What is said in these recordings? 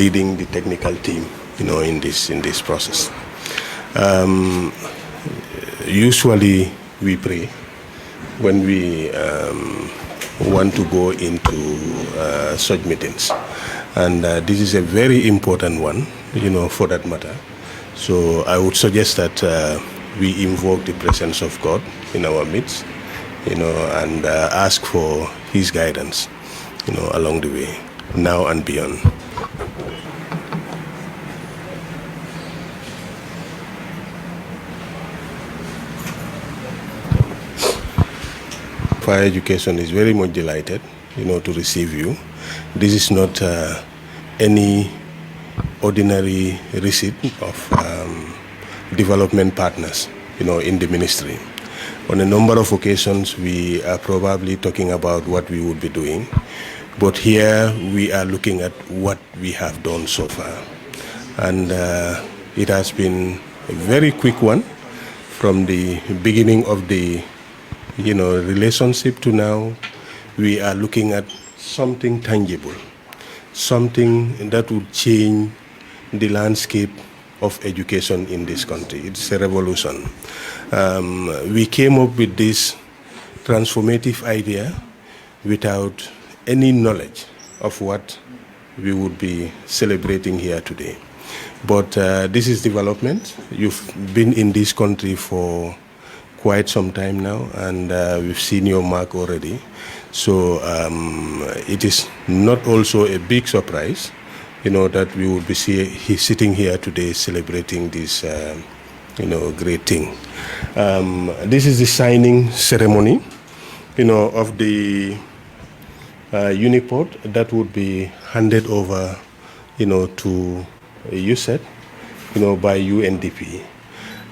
leading the technical team, in this process. Usually we pray when we want to go into such meetings, and this is a very important one, for that matter. So I would suggest that we invoke the presence of God in our midst, and ask for His guidance, along the way, now and beyond. Higher Education is very much delighted, to receive you. This is not any ordinary receipt of development partners, in the ministry. On a number of occasions, we are probably talking about what we would be doing, but here we are looking at what we have done so far. And it has been a very quick one from the beginning of the relationship to now. We are looking at something tangible, something that would change the landscape of education in this country. It's a revolution. We came up with this transformative idea without any knowledge of what we would be celebrating here today. But this is development. You've been in this country for quite some time now, and we've seen your mark already. So it is not also a big surprise, that we would be sitting here today celebrating this, great thing. This is the signing ceremony, of the Unipo that would be handed over, to USET, by UNDP.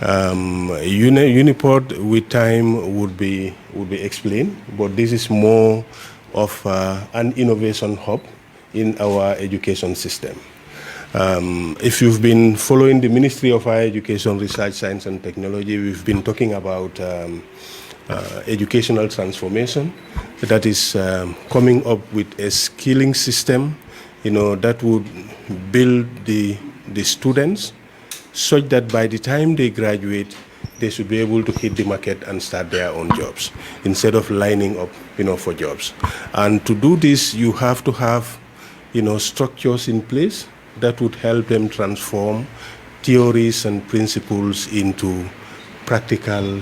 Unipo with time would be explained, but this is more of an innovation hub in our education system. If you've been following the Ministry of Higher Education, Research, Science and Technology, we've been talking about educational transformation that is coming up with a skilling system, that would build the students such that by the time they graduate, they should be able to hit the market and start their own jobs instead of lining up, for jobs. And to do this, you have to have, structures in place that would help them transform theories and principles into practical,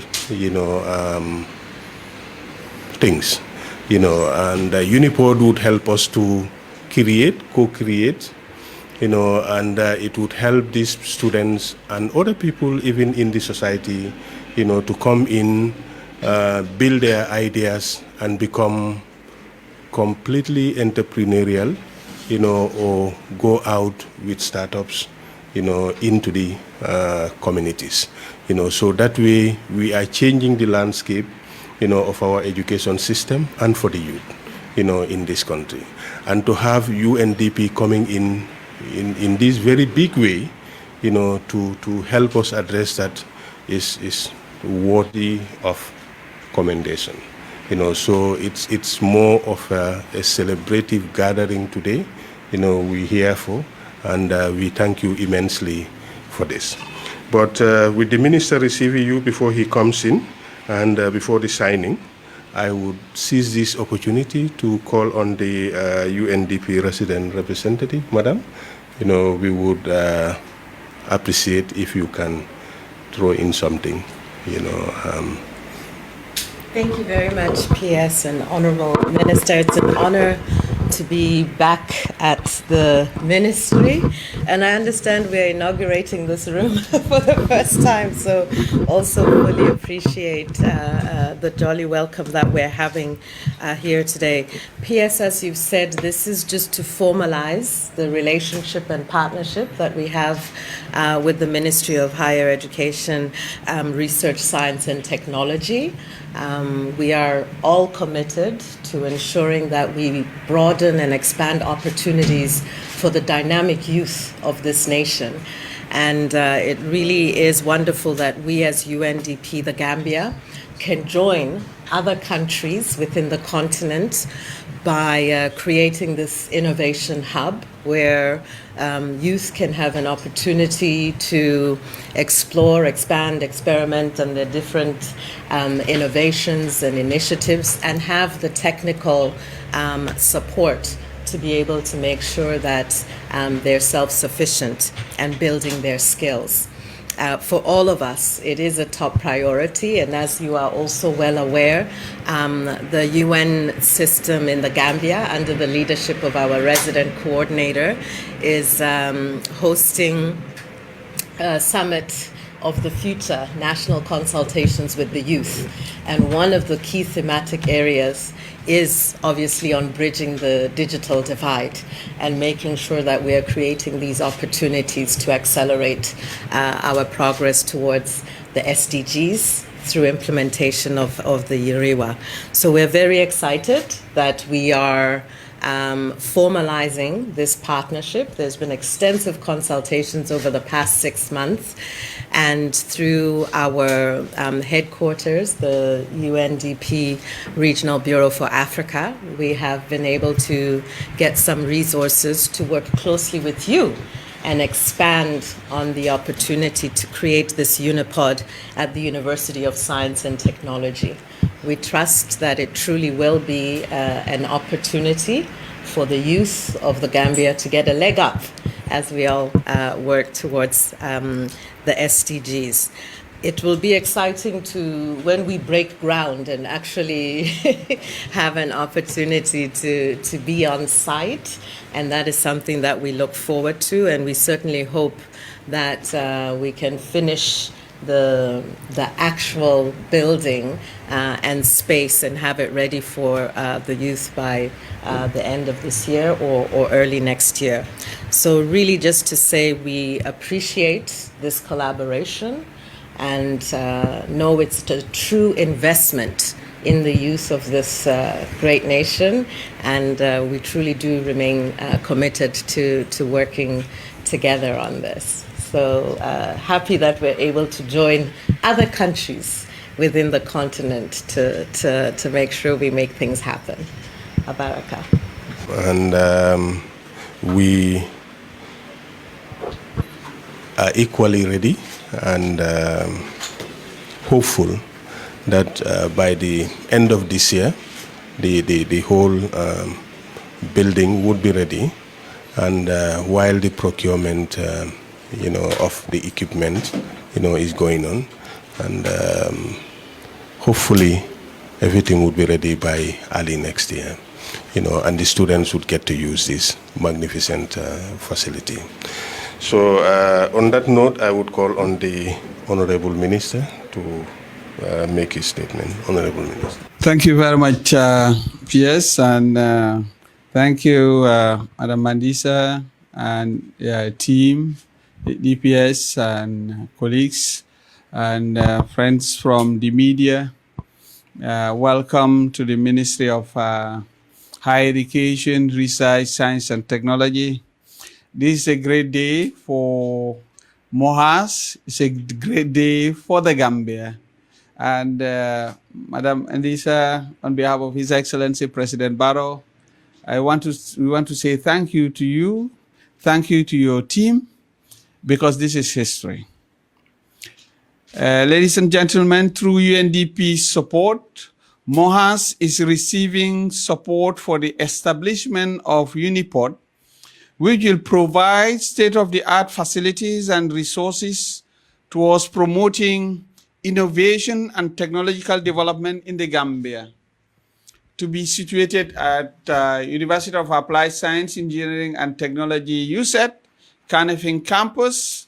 things, and Unipo would help us to co-create, and it would help these students and other people even in the society, to come in, build their ideas and become completely entrepreneurial, or go out with startups, into the communities, so that way we are changing the landscape, of our education system and for the youth, in this country. And to have UNDP coming in this very big way, to help us address that is worthy of commendation. So it's more of a celebrative gathering today, we're here for, and we thank you immensely for this. But with the minister receiving you before he comes in and before the signing, I would seize this opportunity to call on the UNDP resident representative, Madam. We would appreciate if you can throw in something, Thank you very much, PS and Honorable Minister. It's an honor to be back at the ministry, and I understand we're inaugurating this room for the first time, so also fully appreciate the jolly welcome that we're having here today. PS, as you've said, this is just to formalize the relationship and partnership that we have with the Ministry of Higher Education, Research, Science and Technology. We are all committed to ensuring that we broaden and expand opportunities for the dynamic youth of this nation. And it really is wonderful that we as UNDP, the Gambia, can join other countries within the continent by creating this innovation hub where youth can have an opportunity to explore, expand, experiment on the different innovations and initiatives, and have the technical support to be able to make sure that they're self-sufficient and building their skills. For all of us, it is a top priority, and as you are also well aware, the UN system in the Gambia, under the leadership of our resident coordinator, is hosting a summit of the future national consultations with the youth. And one of the key thematic areas is obviously on bridging the digital divide and making sure that we are creating these opportunities to accelerate our progress towards the SDGs through implementation of the URIWA. So we're very excited that we are formalizing this partnership. There's been extensive consultations over the past 6 months, and through our headquarters, the UNDP Regional Bureau for Africa, we have been able to get some resources to work closely with you and expand on the opportunity to create this unipod at the University of Science and Technology. We trust that it truly will be an opportunity for the youth of the Gambia to get a leg up as we all work towards the SDGs. It will be exciting when we break ground and actually have an opportunity to be on site, and that is something that we look forward to, and we certainly hope that we can finish the actual building and space and have it ready for the youth by the end of this year or early next year. So really just to say we appreciate this collaboration and know it's a true investment in the youth of this great nation, and we truly do remain committed to working together on this. So happy that we're able to join other countries within the continent to make sure we make things happen. Abaraka. And we are equally ready and hopeful that by the end of this year, the whole building would be ready, and while the procurement of the equipment is going on, and hopefully everything would be ready by early next year, and the students would get to use this magnificent facility. So on that note, I would call on the Honorable Minister to make his statement. Honorable Minister. Thank you very much, PS, and thank you, Madam Mandisa and team, DPS and colleagues and friends from the media. Welcome to the Ministry of Higher Education, Research, Science and Technology. This is a great day for Mohas. It's a great day for the Gambia. And Madam Andisa, on behalf of His Excellency President Barrow, we want to say thank you to you, thank you to your team, because this is history. Ladies and gentlemen, through UNDP's support, Mohas is receiving support for the establishment of Unipo, which will provide state-of-the-art facilities and resources towards promoting innovation and technological development in the Gambia. To be situated at University of Applied Science, Engineering and Technology, USET, Kanifing campus,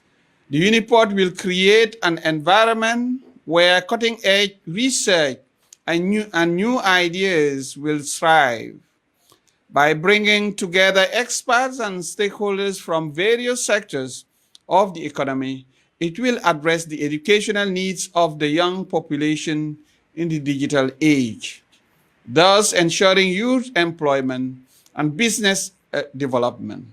the Unipod will create an environment where cutting-edge research and new ideas will thrive. By bringing together experts and stakeholders from various sectors of the economy, it will address the educational needs of the young population in the digital age, thus ensuring youth employment and business development.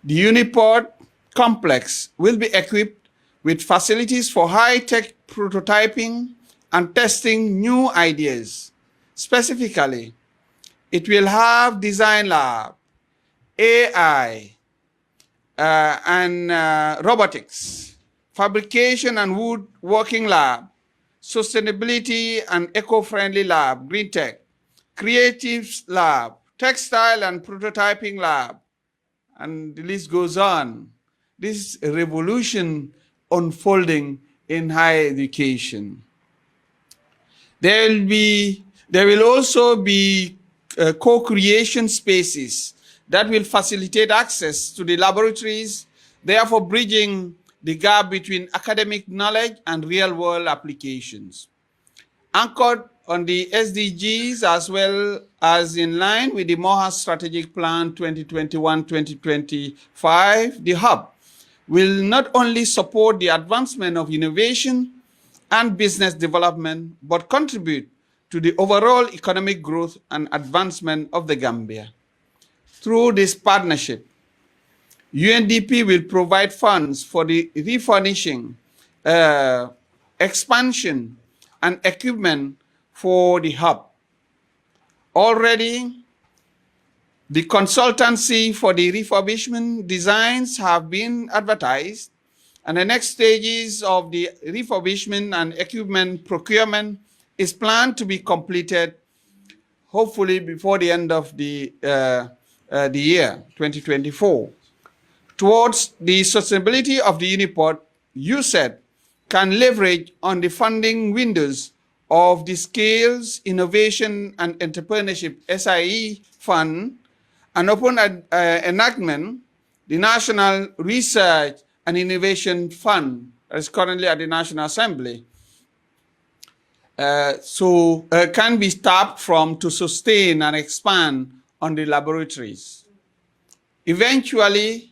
The Unipod complex will be equipped with facilities for high-tech prototyping and testing new ideas. Specifically, It will have design lab, AI, and robotics, fabrication and woodworking lab, sustainability and eco-friendly lab, green tech, creatives lab, textile and prototyping lab, and the list goes on. This is a revolution unfolding in higher education. There will also be co-creation spaces that will facilitate access to the laboratories, therefore bridging the gap between academic knowledge and real-world applications. Anchored on the SDGs as well as in line with the MOHA Strategic Plan 2021-2025, the Hub will not only support the advancement of innovation and business development, but contribute to the overall economic growth and advancement of the Gambia. Through this partnership, UNDP will provide funds for the refurnishing, expansion, and equipment for the hub. Already, the consultancy for the refurbishment designs have been advertised, and the next stages of the refurbishment and equipment procurement is planned to be completed, hopefully before the end of the year, 2024. Towards the sustainability of the Uniport, USAID can leverage on the funding windows of the Skills, Innovation and Entrepreneurship SIE Fund, and upon enactment, the National Research and Innovation Fund, that is currently at the National Assembly, can be tapped from to sustain and expand on the laboratories. Eventually,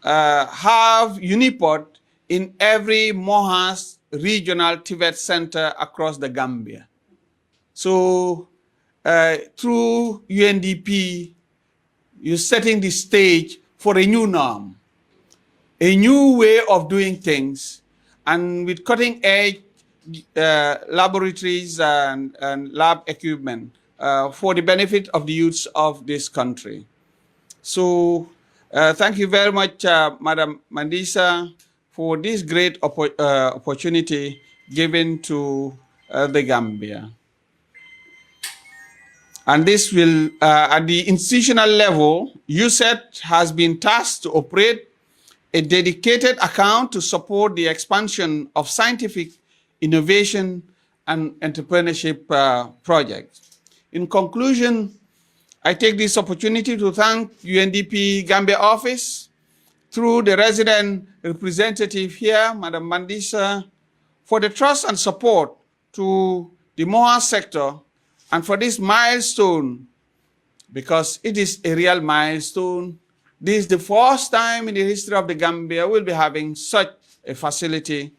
have Uniport in every MOHAS regional TVET center across the Gambia. So through UNDP, you're setting the stage for a new norm, a new way of doing things, and with cutting edge laboratories and lab equipment for the benefit of the youths of this country. So thank you very much, Madam Mandisa, for this great opportunity given to the Gambia. And this will, at the institutional level, USAID has been tasked to operate a dedicated account to support the expansion of scientific innovation and entrepreneurship projects. In conclusion, I take this opportunity to thank UNDP Gambia office through the resident representative here, Madam Mandisa, for the trust and support to the MOHA sector and for this milestone, because it is a real milestone. This is the first time in the history of the Gambia we'll be having such a facility.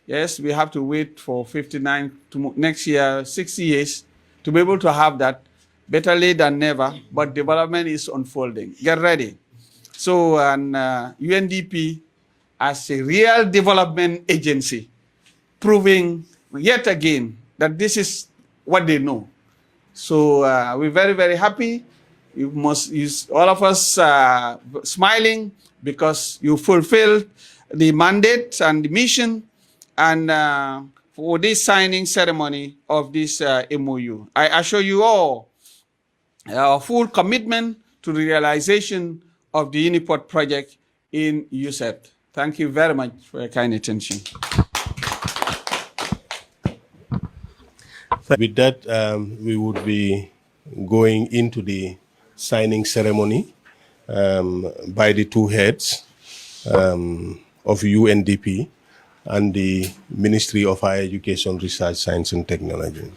Yes, we have to wait for 59 to next year, 60 years to be able to have that. Better late than never, but development is unfolding. Get ready. So, and UNDP as a real development agency, proving yet again that this is what they know. So we're very, very happy. You must use all of us smiling because you fulfilled the mandate and the mission, and for this signing ceremony of this MOU. I assure you all our full commitment to the realization of the Uniport project in USAID. Thank you very much for your kind attention. With that, we would be going into the signing ceremony by the two heads of UNDP and the Ministry of Higher Education, Research, Science and Technology.